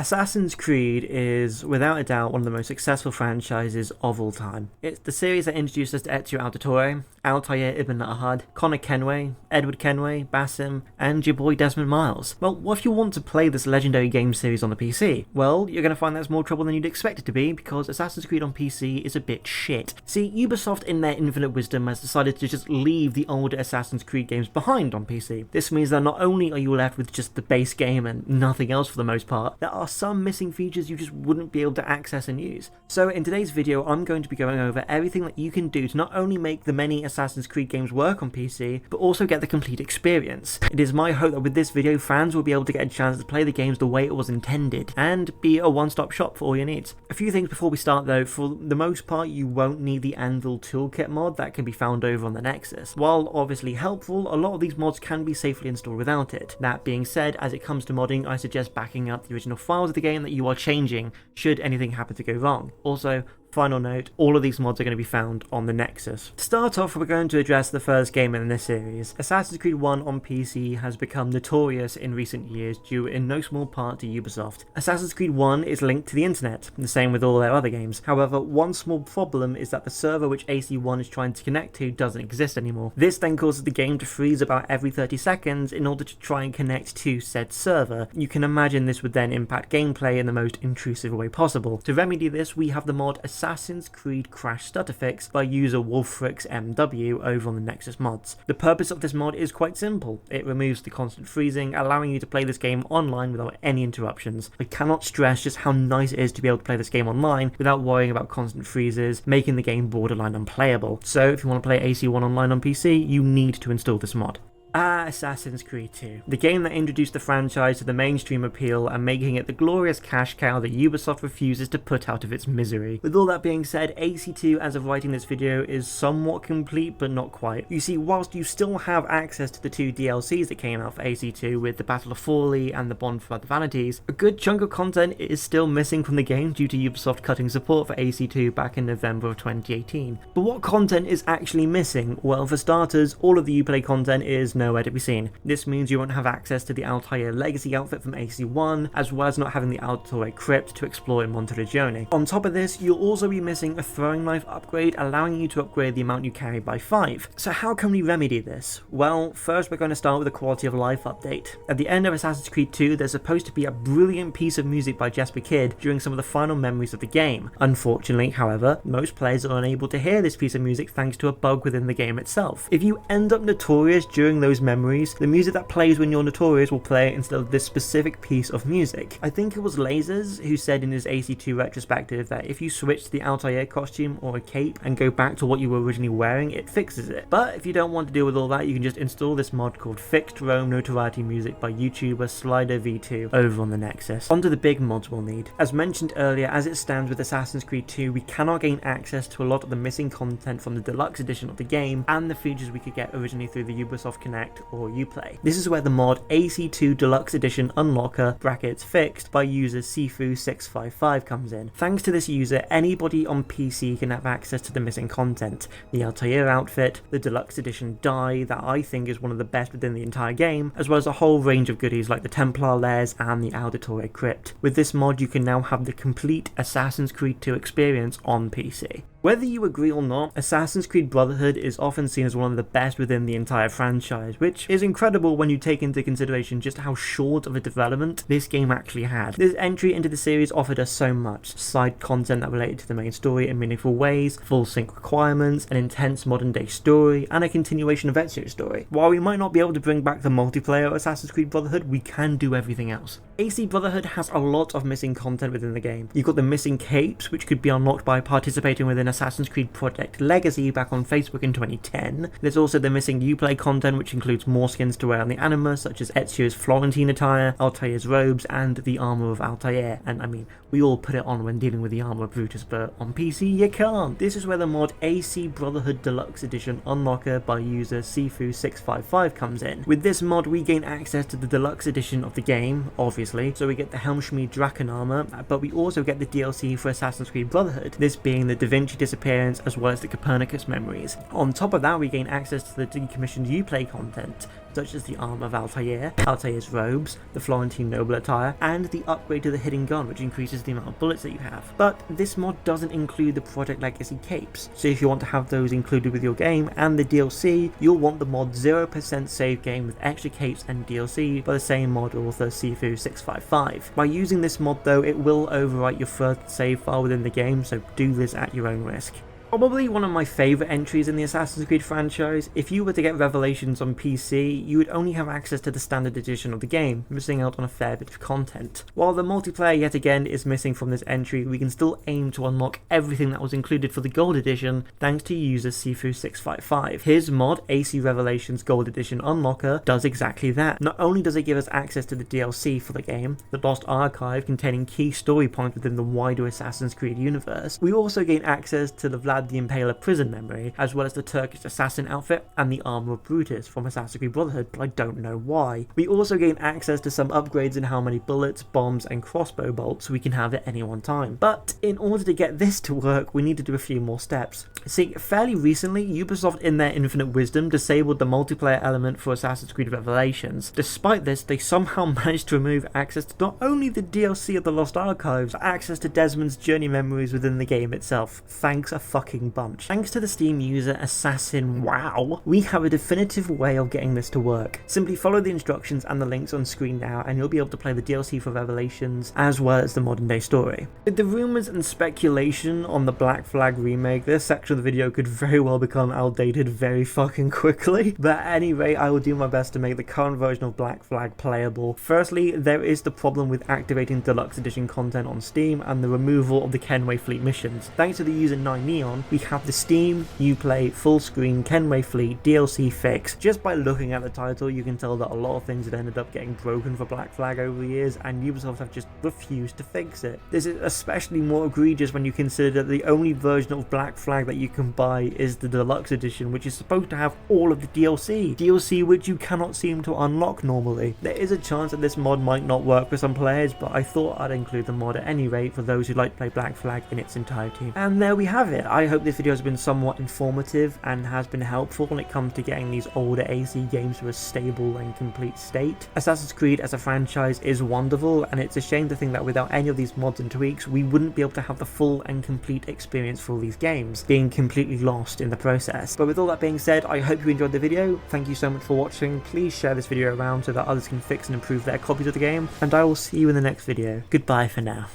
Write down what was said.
Assassin's Creed is, without a doubt, one of the most successful franchises of all time. It's the series that introduced us to Ezio Auditore, Altair Ibn La Ahad, Connor Kenway, Edward Kenway, Basim, and your boy Desmond Miles. Well, what if you want to play this legendary game series on the PC? Well, you're going to find that's more trouble than you'd expect it to be, because Assassin's Creed on PC is a bit shit. See, Ubisoft in their infinite wisdom has decided to just leave the older Assassin's Creed games behind on PC. This means that not only are you left with just the base game and nothing else for the most part, there are some missing features you just wouldn't be able to access and use. So in today's video, I'm going to be going over everything that you can do to not only make the many Assassin's Creed games work on PC, but also get the complete experience. It is my hope that with this video, fans will be able to get a chance to play the games the way it was intended, and be a one-stop shop for all your needs. A few things before we start though. For the most part, you won't need the Anvil Toolkit mod that can be found over on the Nexus. While obviously helpful, a lot of these mods can be safely installed without it. That being said, as it comes to modding, I suggest backing up the original files of the game that you are changing should anything happen to go wrong. Also, final note, all of these mods are going to be found on the Nexus. To start off, we're going to address the first game in this series. Assassin's Creed 1 on PC has become notorious in recent years due in no small part to Ubisoft. Assassin's Creed 1 is linked to the internet, the same with all their other games. However, one small problem is that the server which AC1 is trying to connect to doesn't exist anymore. This then causes the game to freeze about every 30 seconds in order to try and connect to said server. You can imagine this would then impact gameplay in the most intrusive way possible. To remedy this, we have the mod Assassin's Creed Crash Stutter Fix by user Wolfrix MW over on the Nexus mods. The purpose of this mod is quite simple. It removes the constant freezing, allowing you to play this game online without any interruptions. I cannot stress just how nice it is to be able to play this game online without worrying about constant freezes, making the game borderline unplayable. So if you want to play AC1 online on PC, you need to install this mod. Assassin's Creed 2. The game that introduced the franchise to the mainstream appeal and making it the glorious cash cow that Ubisoft refuses to put out of its misery. With all that being said, AC2 as of writing this video is somewhat complete but not quite. You see, whilst you still have access to the two DLCs that came out for AC2 with the Battle of Forlì and the Bond for Other Vanities, a good chunk of content is still missing from the game due to Ubisoft cutting support for AC2 back in November of 2018. But what content is actually missing? Well, for starters, all of the Uplay content is nowhere to be seen. This means you won't have access to the Altair Legacy outfit from AC1, as well as not having the Auditore Crypt to explore in Monteriggioni. On top of this, you'll also be missing a throwing knife upgrade, allowing you to upgrade the amount you carry by 5. So how can we remedy this? Well, first we're going to start with a quality of life update. At the end of Assassin's Creed 2, there's supposed to be a brilliant piece of music by Jesper Kyd during some of the final memories of the game. Unfortunately, however, most players are unable to hear this piece of music thanks to a bug within the game itself. If you end up notorious during those memories, the music that plays when you're notorious will play instead of this specific piece of music. I think it was Lasers who said in his AC2 retrospective that if you switch to the Altair costume or a cape and go back to what you were originally wearing, it fixes it. But if you don't want to deal with all that, you can just install this mod called Fixed Rome Notoriety Music by YouTuber Slider V2 over on the Nexus. Onto the big mods we'll need. As mentioned earlier, as it stands with Assassin's Creed 2, we cannot gain access to a lot of the missing content from the deluxe edition of the game and the features we could get originally through the Ubisoft Connect or Uplay. This is where the mod AC2 Deluxe Edition Unlocker brackets Fixed by user Sifu655 comes in. Thanks to this user, anybody on PC can have access to the missing content. The Altair outfit, the Deluxe Edition die that I think is one of the best within the entire game, as well as a whole range of goodies like the Templar Lairs and the Auditore Crypt. With this mod, you can now have the complete Assassin's Creed 2 experience on PC. Whether you agree or not, Assassin's Creed Brotherhood is often seen as one of the best within the entire franchise, which is incredible when you take into consideration just how short of a development this game actually had. This entry into the series offered us so much: side content that related to the main story in meaningful ways, full sync requirements, an intense modern day story, and a continuation of Ezio's story. While we might not be able to bring back the multiplayer of Assassin's Creed Brotherhood, we can do everything else. AC Brotherhood has a lot of missing content within the game. You've got the missing capes, which could be unlocked by participating within Assassin's Creed Project Legacy back on Facebook in 2010. There's also the missing Uplay content, which includes more skins to wear on the Animus, such as Ezio's Florentine attire, Altair's robes, and the armor of Altair. And I mean, we all put it on when dealing with the armor of Brutus, but on PC you can't. This is where the mod AC Brotherhood Deluxe Edition Unlocker by user Sifu655 comes in. With this mod, we gain access to the deluxe edition of the game, obviously, so we get the Helmschmied Draken armor, but we also get the DLC for Assassin's Creed Brotherhood, this being the Da Vinci Disappearance as well as the Copernicus memories. On top of that, we gain access to the decommissioned Uplay content, such as the armor of Altair, Altair's robes, the Florentine noble attire, and the upgrade to the hidden gun, which increases the amount of bullets that you have. But this mod doesn't include the Project Legacy capes, so if you want to have those included with your game and the DLC, you'll want the mod 0% save game with extra capes and DLC by the same mod author Sifu655. By using this mod though, it will overwrite your first save file within the game, so do this at your own risk. Probably one of my favourite entries in the Assassin's Creed franchise. If you were to get Revelations on PC, you would only have access to the standard edition of the game, missing out on a fair bit of content. While the multiplayer yet again is missing from this entry, we can still aim to unlock everything that was included for the Gold Edition thanks to user Sifu655. His mod, AC Revelations Gold Edition Unlocker, does exactly that. Not only does it give us access to the DLC for the game, the Lost Archive containing key story points within the wider Assassin's Creed universe, we also gain access to the Vlad the Impaler prison memory, as well as the Turkish assassin outfit and the armor of Brutus from Assassin's Creed Brotherhood, but I don't know why. We also gain access to some upgrades in how many bullets, bombs and crossbow bolts we can have at any one time. But in order to get this to work, we need to do a few more steps. See, fairly recently, Ubisoft in their infinite wisdom disabled the multiplayer element for Assassin's Creed Revelations. Despite this, they somehow managed to remove access to not only the DLC of the Lost Archives, but access to Desmond's journey memories within the game itself. Thanks a fucking bunch. Thanks to the Steam user Assassin Wow, we have a definitive way of getting this to work. Simply follow the instructions and the links on screen now and you'll be able to play the DLC for Revelations as well as the modern day story. With the rumours and speculation on the Black Flag remake, this section of the video could very well become outdated very fucking quickly, but at any rate I will do my best to make the current version of Black Flag playable. Firstly, there is the problem with activating Deluxe Edition content on Steam and the removal of the Kenway fleet missions. Thanks to the user 9Neon, we have the Steam Uplay full screen Kenway fleet DLC fix. Just by looking at the title you can tell that a lot of things had ended up getting broken for Black Flag over the years and Ubisoft have just refused to fix it. This is especially more egregious when you consider that the only version of Black Flag that you can buy is the Deluxe Edition, which is supposed to have all of the DLC which you cannot seem to unlock normally. There is a chance that this mod might not work for some players, but I thought I'd include the mod at any rate for those who like to play Black Flag in its entirety. And there we have it. I hope this video has been somewhat informative and has been helpful when it comes to getting these older AC games to a stable and complete state. Assassin's Creed as a franchise is wonderful, and it's a shame to think that without any of these mods and tweaks we wouldn't be able to have the full and complete experience for all these games, being completely lost in the process. But with all that being said, I hope you enjoyed the video. Thank you so much for watching. Please share this video around so that others can fix and improve their copies of the game, and I will see you in the next video. Goodbye for now.